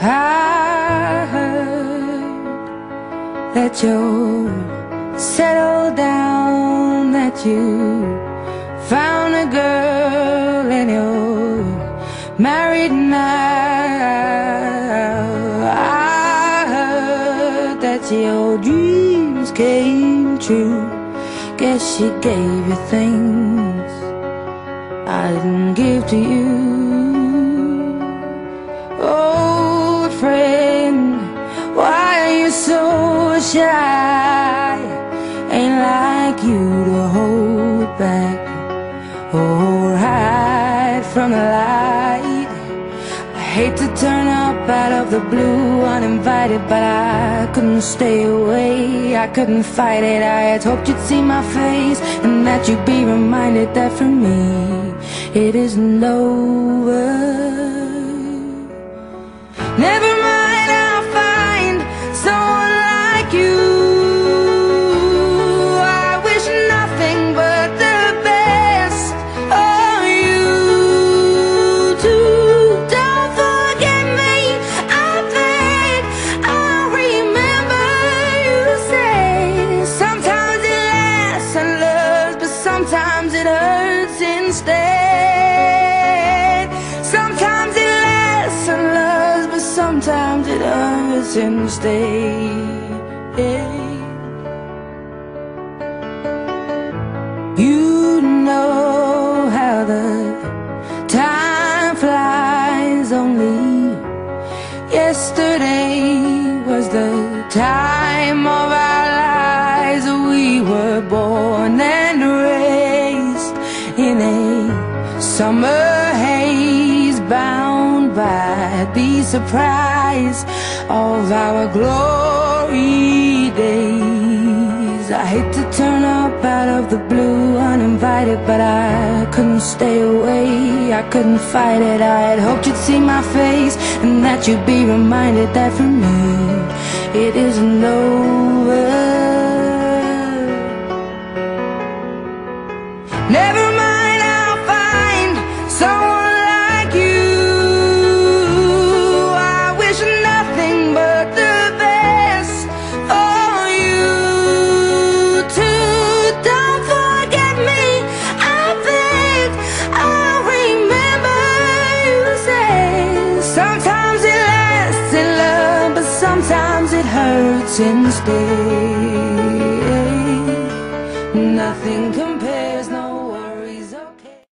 I heard that you're settled down, that you found a girl and you're married now. I heard that your dreams came true. Guess she gave you things I didn't give to you. Old friend, why are you so shy? Ain't like you to hold back or hide from the light. I hate to turn up out of the blue uninvited, but I couldn't stay away, I couldn't fight it. I had hoped you'd see my face and that you'd be reminded that for me it isn't over. Never mind, I'll find someone like you. I wish nothing but the best of you too. Don't forget me, I beg. I'll remember you say sometimes it lasts and loves, but sometimes it hurts instead. Sometimes it lasts and loves, but sometimes it hurts instead. You know how the time flies. Only yesterday was the time of our lives. We were born and raised in a summer haze, bound by the surprise of our glory days. I hate to turn up out of the blue uninvited, but I couldn't stay away, I couldn't fight it. I had hoped you'd see my face and that you'd be reminded that for me it isn't over. Never mind, I'll find someone like you. I wish nothing but the best for you too. Don't forget me, I beg. I'll remember you say sometimes it lasts in love, but sometimes it hurts instead. Nothing compares, no